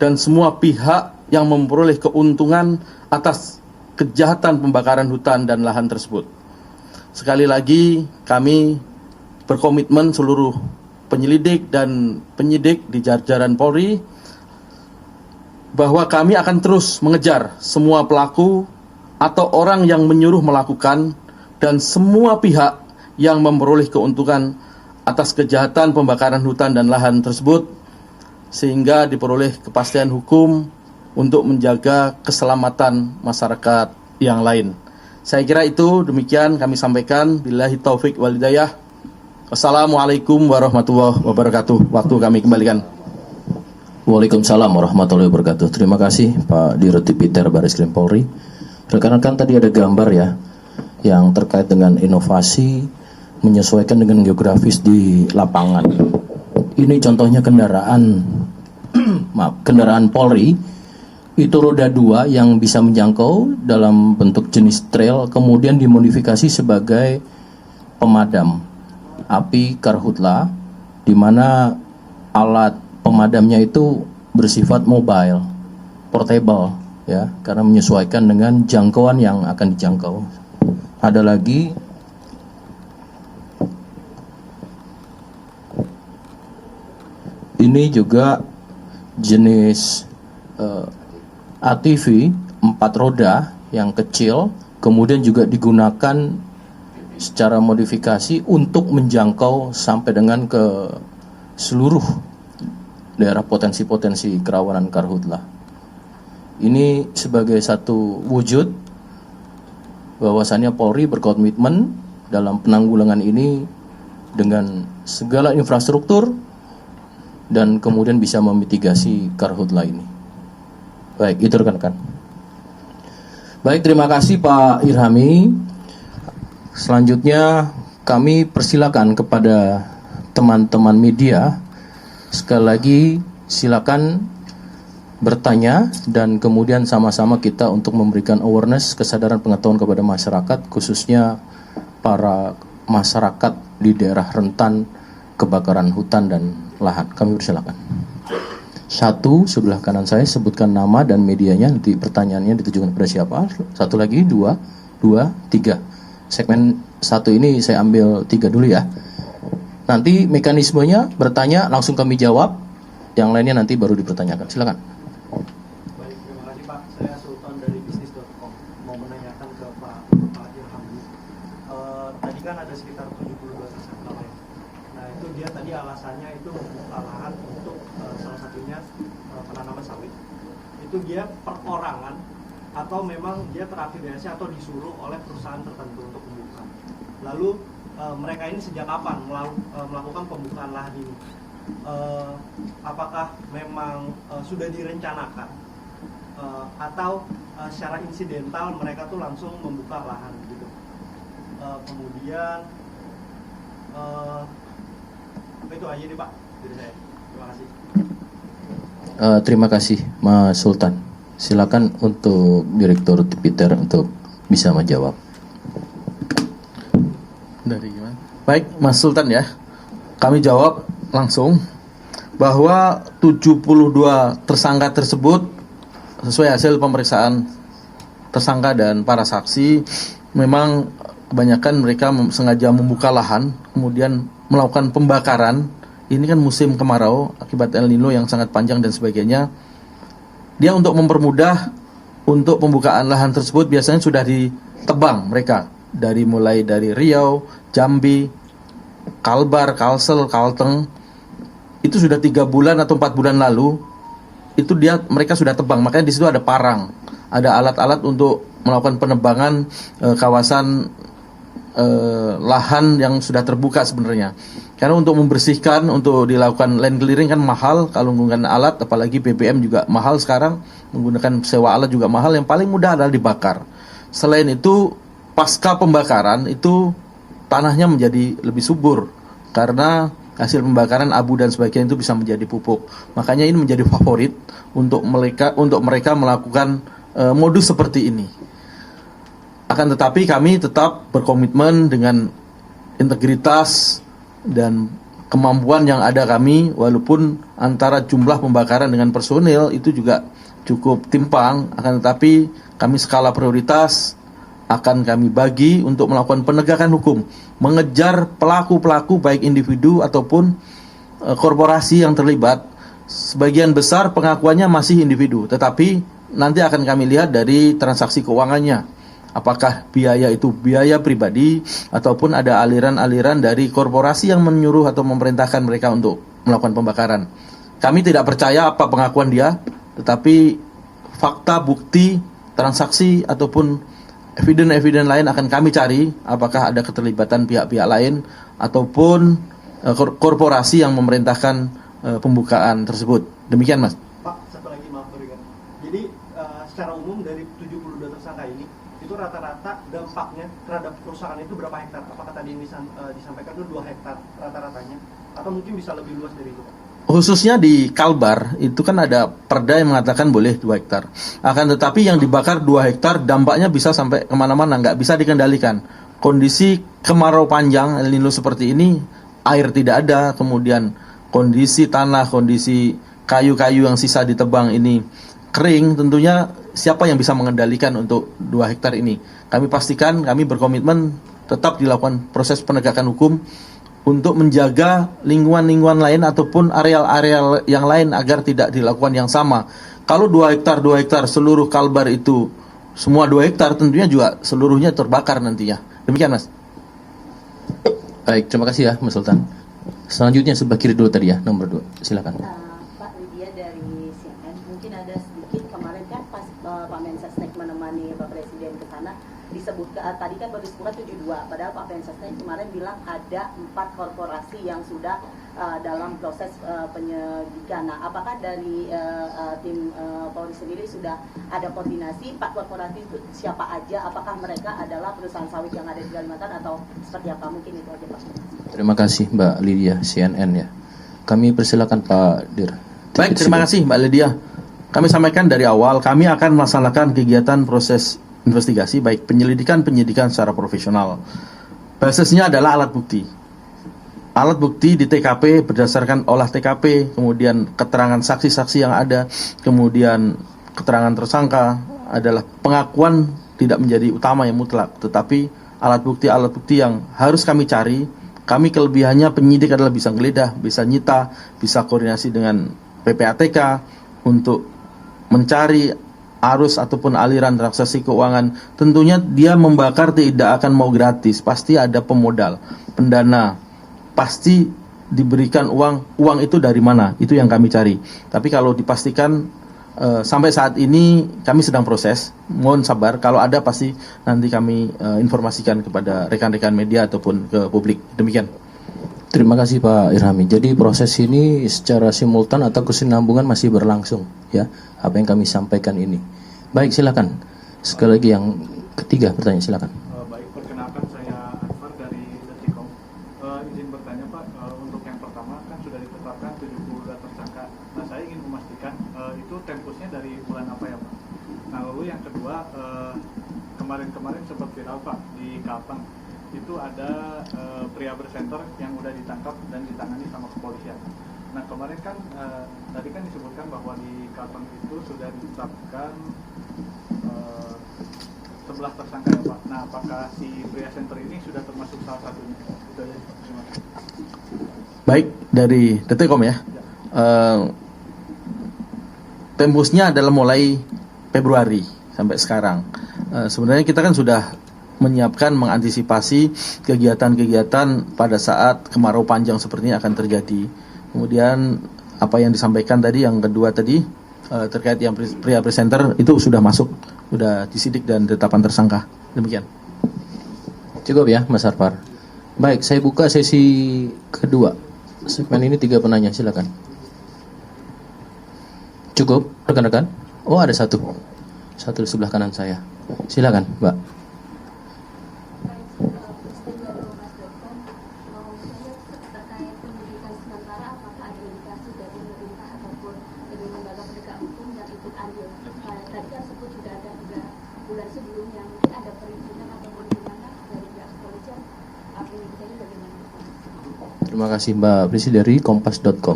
dan semua pihak yang memperoleh keuntungan atas kejahatan pembakaran hutan dan lahan tersebut. Sekali lagi, kami berkomitmen seluruh penyelidik dan penyidik di jajaran Polri bahwa kami akan terus mengejar semua pelaku atau orang yang menyuruh melakukan dan semua pihak yang memperoleh keuntungan atas kejahatan pembakaran hutan dan lahan tersebut, sehingga diperoleh kepastian hukum untuk menjaga keselamatan masyarakat yang lain. Saya kira itu demikian kami sampaikan. Billahi taufik wal hidayah. Wassalamualaikum warahmatullahi wabarakatuh. Waktu kami kembalikan. Waalaikumsalam warahmatullahi wabarakatuh. Terima kasih Pak Dirut Tipiter Bariskim Polri. Rekan-rekan, tadi ada gambar ya yang terkait dengan inovasi menyesuaikan dengan geografis di lapangan. Ini contohnya kendaraan kendaraan Polri, itu roda 2 yang bisa menjangkau dalam bentuk jenis trail, kemudian dimodifikasi sebagai pemadam api karhutla, di mana alat pemadamnya itu bersifat mobile, portable ya, karena menyesuaikan dengan jangkauan yang akan dijangkau. Ada lagi ini juga jenis ATV 4 roda yang kecil, kemudian juga digunakan secara modifikasi untuk menjangkau sampai dengan ke seluruh daerah potensi-potensi kerawanan karhutla. Ini sebagai satu wujud bahwasannya Polri berkomitmen dalam penanggulangan ini dengan segala infrastruktur dan kemudian bisa memitigasi karhutla ini. Baik, itu rekan-rekan. Baik, terima kasih Pak Irhami. Selanjutnya kami persilakan kepada teman-teman media. Sekali lagi silakan bertanya dan kemudian sama-sama kita untuk memberikan awareness, kesadaran pengetahuan kepada masyarakat, khususnya para masyarakat di daerah rentan kebakaran hutan dan lahan. Kami persilakan. 1, sebelah kanan saya, sebutkan nama dan medianya, nanti pertanyaannya ditujukan kepada siapa. 1 lagi, 2, 3. Segmen 1 ini saya ambil 3 dulu ya. Nanti mekanismenya bertanya langsung kami jawab, yang lainnya nanti baru dipertanyakan. Silakan. Baik, terima kasih Pak. Saya Sultan dari bisnis.com. Mau menanyakan ke Pak Irhami. Tadi kan ada sekitar 72 tersangka ya. Nah itu dia tadi alasannya itu membuka lahan untuk salah satunya penanaman sawit. Itu dia perorangan atau memang dia terafiliasi atau disuruh oleh perusahaan tertentu untuk membuka. Lalu mereka ini sejak kapan melakukan pembukaan lahan ini? Apakah memang sudah direncanakan atau secara insidental mereka tuh langsung membuka lahan gitu? Kemudian itu aja nih Pak dari saya. Terima kasih. Terima kasih Mas Sultan. Silakan untuk Direktur Tipiter untuk bisa menjawab. Dari gimana? Baik, Mas Sultan ya. Kami jawab langsung bahwa 72 tersangka tersebut sesuai hasil pemeriksaan tersangka dan para saksi, memang kebanyakan mereka sengaja membuka lahan, kemudian melakukan pembakaran. Ini kan musim kemarau akibat El Nino yang sangat panjang dan sebagainya. Dia untuk mempermudah untuk pembukaan lahan tersebut biasanya sudah ditebang mereka mulai dari Riau, Jambi, Kalbar, Kalsel, Kalteng. Itu sudah 3 bulan atau 4 bulan lalu itu mereka sudah tebang. Makanya di situ ada parang, ada alat-alat untuk melakukan penebangan kawasan lahan yang sudah terbuka sebenarnya. Karena untuk membersihkan, untuk dilakukan land clearing kan mahal kalau menggunakan alat, apalagi BBM juga mahal sekarang, menggunakan sewa alat juga mahal. Yang paling mudah adalah dibakar. Selain itu, pasca pembakaran itu tanahnya menjadi lebih subur karena hasil pembakaran abu dan sebagainya itu bisa menjadi pupuk. Makanya ini menjadi favorit untuk mereka melakukan modus seperti ini. Akan tetapi kami tetap berkomitmen dengan integritas dan kemampuan yang ada kami, walaupun antara jumlah pembakaran dengan personil itu juga cukup timpang, akan tetapi kami skala prioritas akan kami bagi untuk melakukan penegakan hukum, mengejar pelaku-pelaku baik individu ataupun korporasi yang terlibat. Sebagian besar pengakuannya masih individu, tetapi nanti akan kami lihat dari transaksi keuangannya. Apakah biaya itu biaya pribadi ataupun ada aliran-aliran dari korporasi yang menyuruh atau memerintahkan mereka untuk melakukan pembakaran. Kami tidak percaya apa pengakuan dia, tetapi fakta, bukti, transaksi ataupun evidence lain akan kami cari apakah ada keterlibatan pihak-pihak lain ataupun korporasi yang memerintahkan pembukaan tersebut. Demikian, Mas. Pak, satu lagi maaf berikan. Jadi secara umum dari 72 tersangka ini itu rata-rata dampaknya terhadap perusahaan itu berapa hektar? Apakah tadi yang disampaikan itu 2 hektar rata-ratanya atau mungkin bisa lebih luas dari itu, Pak? Khususnya di Kalbar itu kan ada perda yang mengatakan boleh 2 hektar. Akan tetapi yang dibakar 2 hektar dampaknya bisa sampai kemana-mana, nggak bisa dikendalikan. Kondisi kemarau panjang El Nino seperti ini, air tidak ada, kemudian kondisi tanah, kondisi kayu-kayu yang sisa ditebang ini kering, tentunya siapa yang bisa mengendalikan untuk 2 hektar ini? Kami pastikan, kami berkomitmen tetap dilakukan proses penegakan hukum untuk menjaga lingkungan-lingkungan lain ataupun areal-areal yang lain agar tidak dilakukan yang sama. Kalau 2 hektar seluruh Kalbar itu semua 2 hektar, tentunya juga seluruhnya terbakar nantinya. Demikian, Mas. Baik, terima kasih ya Mas Sultan. Selanjutnya sebelah kiri dulu tadi ya, nomor 2. Silakan. Pak Lydia dari CNN, mungkin ada sedikit kemarin kan pas Pak Mensesnek menemani Pak Presiden ke sana disebutkan tadi kan baru disebutkan 72, padahal Pak Mensesnek kemarin bilang ada 4 korporasi yang sudah dalam proses penyidikan. Nah, apakah dari tim Polri sendiri sudah ada koordinasi 4 korporasi itu siapa aja? Apakah mereka adalah perusahaan sawit yang ada di Kalimantan atau seperti apa? Mungkin itu aja, Pak. Terima kasih Mbak Lydia, CNN ya. Kami persilakan Pak Dir. Baik, terima kasih Mbak Lydia. Kami sampaikan dari awal, kami akan melaksanakan kegiatan proses investigasi, baik penyidikan secara profesional. Basisnya adalah alat bukti. Alat bukti di TKP berdasarkan olah TKP, kemudian keterangan saksi-saksi yang ada, kemudian keterangan tersangka adalah pengakuan tidak menjadi utama yang mutlak, tetapi alat bukti yang harus kami cari. Kami kelebihannya penyidik adalah bisa geledah, bisa nyita, bisa koordinasi dengan PPATK untuk mencari arus ataupun aliran transaksi keuangan. Tentunya dia membakar tidak akan mau gratis, pasti ada pemodal, pendana, pasti diberikan uang itu dari mana, itu yang kami cari. Tapi kalau dipastikan sampai saat ini kami sedang proses, mohon sabar, kalau ada pasti nanti kami informasikan kepada rekan-rekan media ataupun ke publik. Demikian. Terima kasih Pak Irhami. Jadi proses ini secara simultan atau kesinambungan masih berlangsung ya, apa yang kami sampaikan ini. Baik, silakan. Sekali lagi yang ketiga pertanyaan, silakan. Baik, perkenalkan saya Anwar dari Detikom. Izin bertanya Pak, untuk yang pertama kan sudah ditetapkan 72 tersangka. Nah, saya ingin memastikan itu tempusnya dari bulan apa ya Pak? Nah, lalu yang kedua, kemarin sempat viral Pak di Kalteng. Itu ada pria bersenter yang udah ditangkap dan ditangani sama kepolisian. Nah, kemarin kan tadi kan disebutkan bahwa di Kalteng itu sudah ditetapkan 11 tersangka ya Pak. Nah, apakah si pria center ini sudah termasuk salah satunya? Itu aja. Terima kasih. Baik, dari Detikom ya. Tempusnya adalah mulai Februari sampai sekarang. Sebenarnya kita kan sudah menyiapkan, mengantisipasi kegiatan-kegiatan pada saat kemarau panjang seperti ini akan terjadi. Kemudian apa yang disampaikan tadi, yang kedua tadi terkait yang pria presenter itu sudah masuk, sudah disidik dan tetapkan tersangka. Demikian. Cukup ya Mas Harpar. Baik, saya buka sesi kedua. Segmen ini 3 penanya, silakan. Cukup, rekan-rekan? Oh, ada satu di sebelah kanan saya. Silakan, Mbak. Terima Terima kasih Mbak Prisi dari kompas.com.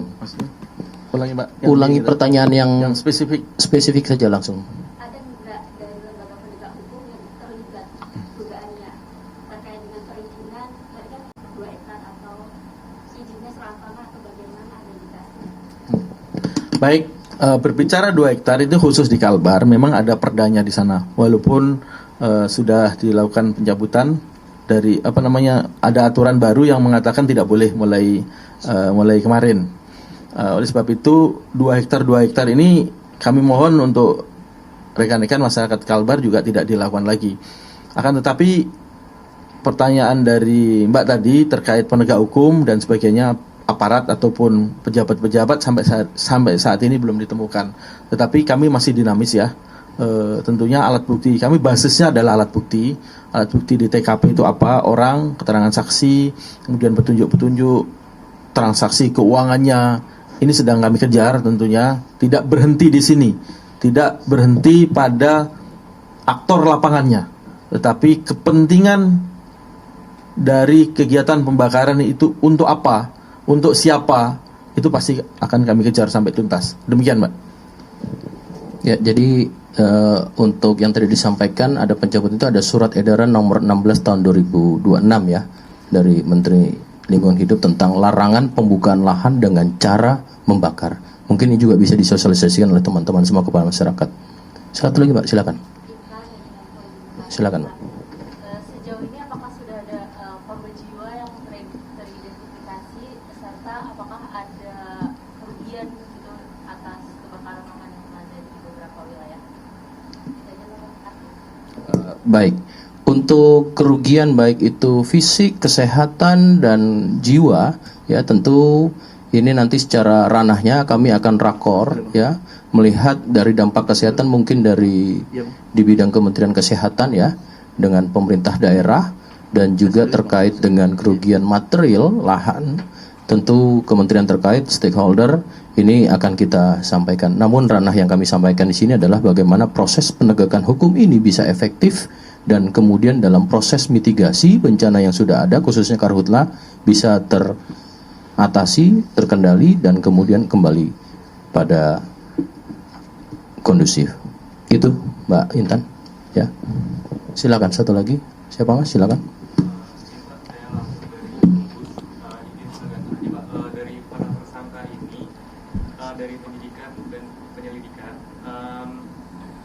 Ulangi Mbak. Ulangi pertanyaan yang spesifik saja langsung. Ada nggak dari lembaga penegak hukum yang terlibat dugaannya terkait dengan perizinan tadi kan 2 hektar atau izinnya serampangan atau bagaimana ada indikasinya? Baik, berbicara 2 hektar itu khusus di Kalbar, memang ada perdanya di sana. Walaupun sudah dilakukan pencabutan dari ada aturan baru yang mengatakan tidak boleh mulai kemarin. Oleh sebab itu 2 hektar ini kami mohon untuk rekan-rekan masyarakat Kalbar juga tidak dilakukan lagi. Akan tetapi pertanyaan dari Mbak tadi terkait penegak hukum dan sebagainya, aparat ataupun pejabat-pejabat sampai saat ini belum ditemukan. Tetapi kami masih dinamis ya. Tentunya alat bukti kami basisnya adalah alat bukti. Alat bukti di TKP itu apa? Orang, keterangan saksi, kemudian petunjuk-petunjuk transaksi keuangannya. Ini sedang kami kejar tentunya, tidak berhenti di sini. Tidak berhenti pada aktor lapangannya. Tetapi kepentingan dari kegiatan pembakaran itu untuk apa? Untuk siapa? Itu pasti akan kami kejar sampai tuntas. Demikian, Mbak. Ya, jadi untuk yang tadi disampaikan ada pencabut itu ada surat edaran nomor 16 tahun 2026 ya dari Menteri Lingkungan Hidup tentang larangan pembukaan lahan dengan cara membakar. Mungkin ini juga bisa disosialisasikan oleh teman-teman semua kepada masyarakat. Satu lagi Mbak, silakan. Silakan Mbak. Sejauh ini apakah sudah ada korban jiwa yang teridentifikasi serta apakah ada kerugian gitu atas kebakaran lahan yang ada di beberapa wilayah? Baik. Untuk kerugian baik itu fisik, kesehatan dan jiwa ya tentu ini nanti secara ranahnya kami akan rakor ya melihat dari dampak kesehatan mungkin dari di bidang Kementerian Kesehatan ya dengan pemerintah daerah dan juga terkait dengan kerugian material lahan tentu kementerian terkait stakeholder ini akan kita sampaikan. Namun ranah yang kami sampaikan di sini adalah bagaimana proses penegakan hukum ini bisa efektif dan kemudian dalam proses mitigasi bencana yang sudah ada khususnya karhutla bisa teratasi, terkendali dan kemudian kembali pada kondusif. Itu Mbak Intan ya. Silakan satu lagi. Siapa Mas? Silakan. Dari para tersangka ini dari penyidikan dan penyelidikan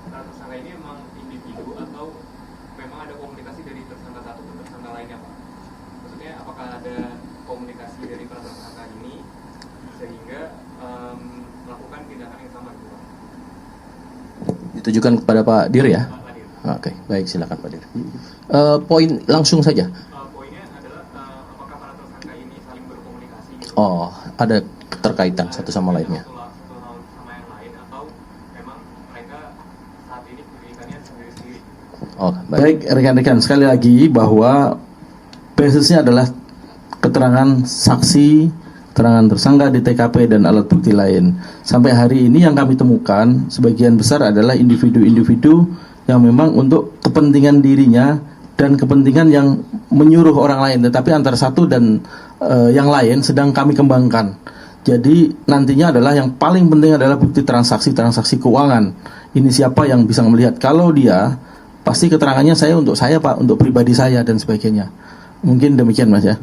para tersangka ini memang individu atau memang ada komunikasi dari tersangka satu ke tersangka lainnya Pak? Maksudnya apakah ada komunikasi dari para tersangka ini sehingga melakukan tindakan yang sama gitu Pak? Ditujukan kepada Pak Dir ya? Pak Dir. Oke, baik silakan Pak Dir. Poin langsung saja. Poinnya adalah apakah para tersangka ini saling berkomunikasi gitu? Oh, ada keterkaitan satu sama lainnya. Satu hal sama yang lain atau memang mereka saat ini pendidikannya sendiri-sendiri? Oh, Baik, rekan-rekan, sekali lagi bahwa basisnya adalah keterangan saksi, keterangan tersangka di TKP dan alat bukti lain. Sampai hari ini yang kami temukan sebagian besar adalah individu-individu yang memang untuk kepentingan dirinya dan kepentingan yang menyuruh orang lain. Tetapi antara satu dan yang lain sedang kami kembangkan. Jadi nantinya adalah yang paling penting adalah bukti transaksi keuangan. Ini siapa yang bisa melihat? Kalau dia pasti keterangannya untuk saya Pak, untuk pribadi saya dan sebagainya. Mungkin demikian Mas ya.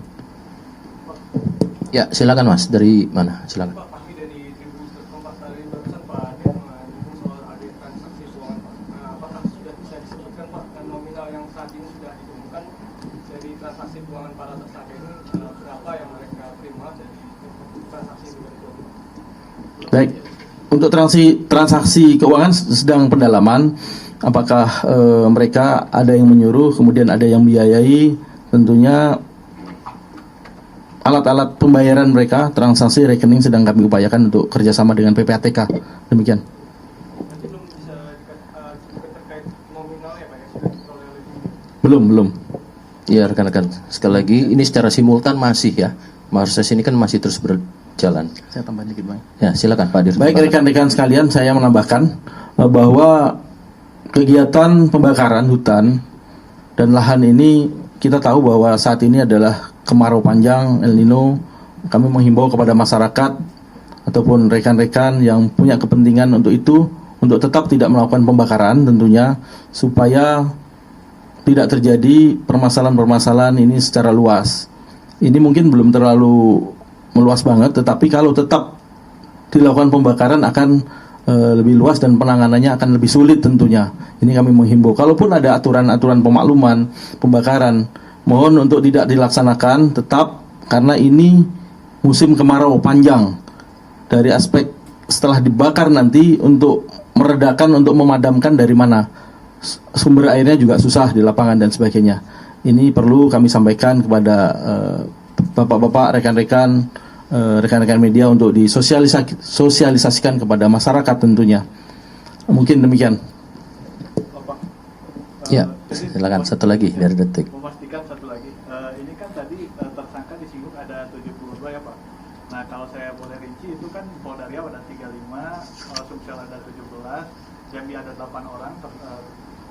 Ya, silakan Mas. Dari mana? Silakan. Pak, kami dari Tribun.com Pak, tadi barusan Pak Adir menyinggung soal ada transaksi keuangan Pak. Nah, apakah sudah bisa disebutkan Pak nominal yang saat ini sudah ditemukan dari transaksi keuangan para tersangka ini berapa yang mereka terima dari transaksi itu? Baik. Untuk transaksi keuangan sedang pendalaman. Apakah mereka ada yang menyuruh, kemudian ada yang membiayai? Tentunya alat-alat pembayaran mereka, transaksi rekening sedang kami upayakan untuk kerjasama dengan PPATK. Demikian. Nanti belum bisa terkait nominal ya Pak ya, sudah diperoleh oleh tim. Belum. Ya rekan-rekan, sekali lagi ini secara simultan masih ya. Proses ini kan masih terus berjalan. Saya tambahin dikit Bang. Ya, silakan Pak Dir. Baik rekan-rekan sekalian, saya menambahkan bahwa kegiatan pembakaran hutan dan lahan ini kita tahu bahwa saat ini adalah kemarau panjang, El Nino, kami menghimbau kepada masyarakat ataupun rekan-rekan yang punya kepentingan untuk itu, untuk tetap tidak melakukan pembakaran tentunya, supaya tidak terjadi permasalahan-permasalahan ini secara luas. Ini mungkin belum terlalu meluas banget, tetapi kalau tetap dilakukan pembakaran akan lebih luas dan penanganannya akan lebih sulit tentunya. Ini kami menghimbau. Kalaupun ada aturan-aturan pemakluman pembakaran, mohon untuk tidak dilaksanakan tetap, karena ini musim kemarau panjang. Dari aspek setelah dibakar nanti untuk meredakan, untuk memadamkan dari mana? Sumber airnya juga susah di lapangan dan sebagainya. Ini perlu kami sampaikan kepada bapak-bapak, rekan-rekan media untuk disosialisasikan kepada masyarakat tentunya. Mungkin demikian. Ya, silakan satu lagi dari Detik. Memastikan satu lagi, ini kan tadi tersangka disinggung ada 72 ya Pak. Nah kalau saya boleh rinci, itu kan Polda Riau ada 35, Sumsel ada 17, Jambi ada 8 orang,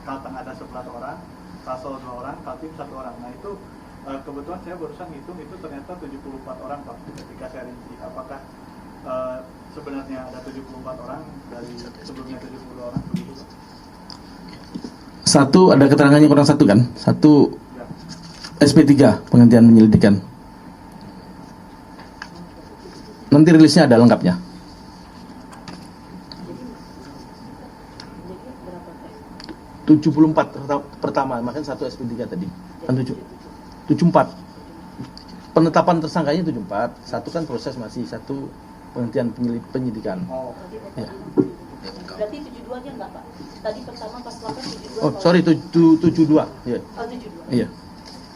Kalteng ada 11 orang, Kalsel 2 orang, Kaltim 1 orang. Nah itu kebetulan saya barusan hitung itu ternyata 74 orang Pak ketika saya rinci. Apakah sebenarnya ada 74 orang dari sebelumnya 72 orang begitu Pak? Satu, ada keterangannya kurang satu kan? Satu SP3 penghentian penyelidikan. Nanti rilisnya ada lengkapnya. Jadi 74 pertama, makanya satu SP3 tadi. Kan 74. Penetapan tersangkanya 74, satu kan proses masih, satu penghentian penyidikan. Ya. berarti 72-nya enggak, Pak? Tadi pertama pas lapor 72. Oh, sorry, 72. Iya. Oh, 72. Iya.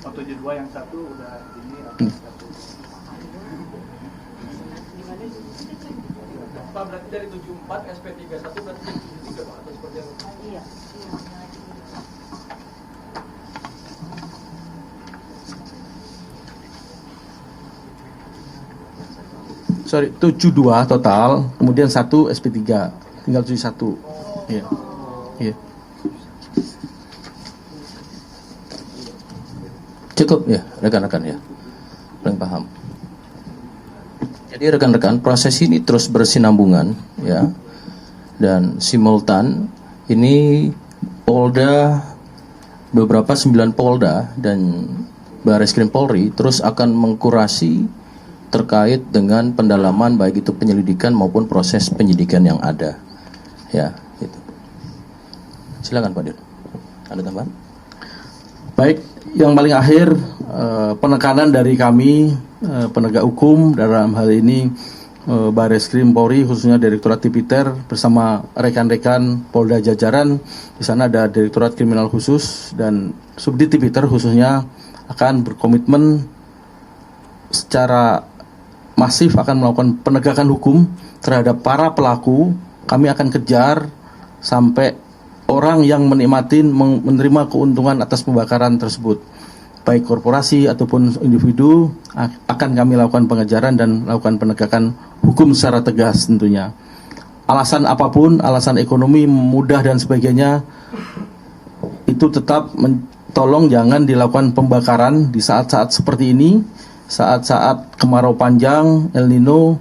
Oh 72 yang satu udah ini satu. Pak, berarti dari 74 SP31 berarti 73 Pak atau seperti apa? Iya. Sorry, 72 total, kemudian satu SP3, tinggal 71. Iya. Iya. Cukup ya, rekan-rekan ya. Paling paham. Jadi rekan-rekan, proses ini terus bersinambungan ya. Dan simultan ini Polda, beberapa 9 Polda dan Barreskrim Polri terus akan mengkurasi terkait dengan pendalaman baik itu penyelidikan maupun proses penyidikan yang ada. Ya, gitu. Silakan Pak Dir. Ada tambahan? Baik, yang paling akhir penekanan dari kami penegak hukum dalam hal ini Barreskrim Polri khususnya Direktorat Tipiter bersama rekan-rekan Polda jajaran. Di sana ada Direktorat Kriminal Khusus dan Subdit Tipiter khususnya akan berkomitmen secara masif akan melakukan penegakan hukum terhadap para pelaku. Kami akan kejar sampai orang yang menerima keuntungan atas pembakaran tersebut, baik korporasi ataupun individu, akan kami lakukan pengejaran dan lakukan penegakan hukum secara tegas tentunya. Alasan apapun, alasan ekonomi, mudah dan sebagainya, itu tetap tolong jangan dilakukan pembakaran di saat-saat seperti ini. Saat-saat kemarau panjang, El Nino,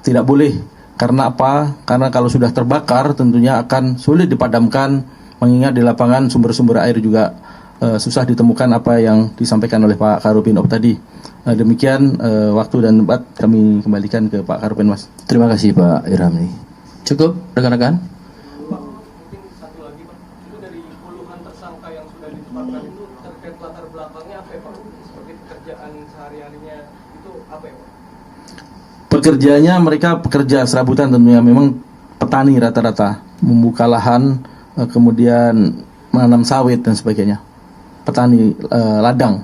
tidak boleh. Karena apa? Karena kalau sudah terbakar tentunya akan sulit dipadamkan, mengingat di lapangan sumber-sumber air juga susah ditemukan apa yang disampaikan oleh Pak Karupinov tadi. Demikian waktu dan tempat kami kembalikan ke Pak Karupin, Mas. Terima kasih Pak Irhamni. Cukup rekan-rekan? Mungkin satu lagi Pak, itu dari puluhan tersangka yang sudah ditetapkan itu terkait latar belakangnya apa ya Pak? Seperti pekerjaan sehari-harinya itu apa ya Pak? Pekerjaannya mereka pekerja serabutan tentunya, memang petani rata-rata, membuka lahan, kemudian menanam sawit dan sebagainya. Petani ladang.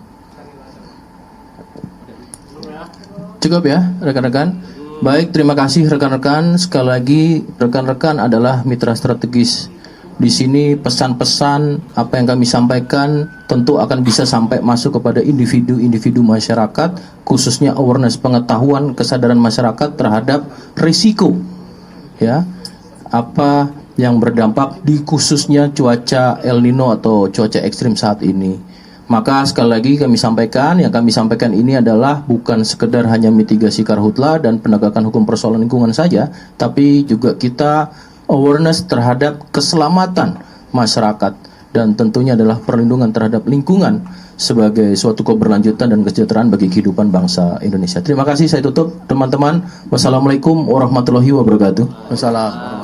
Cukup ya rekan-rekan. Baik, terima kasih rekan-rekan. Sekali lagi rekan-rekan adalah mitra strategis. Di sini pesan-pesan apa yang kami sampaikan tentu akan bisa sampai masuk kepada individu-individu masyarakat, khususnya awareness, pengetahuan, kesadaran masyarakat terhadap risiko ya, apa yang berdampak di khususnya cuaca El Nino atau cuaca ekstrim saat ini. Maka sekali lagi kami sampaikan, yang kami sampaikan ini adalah bukan sekedar hanya mitigasi karhutla dan penegakan hukum persoalan lingkungan saja, tapi juga kita awareness terhadap keselamatan masyarakat dan tentunya adalah perlindungan terhadap lingkungan sebagai suatu keberlanjutan dan kesejahteraan bagi kehidupan bangsa Indonesia. Terima kasih, saya tutup teman-teman. Wassalamualaikum warahmatullahi wabarakatuh. Wassalam.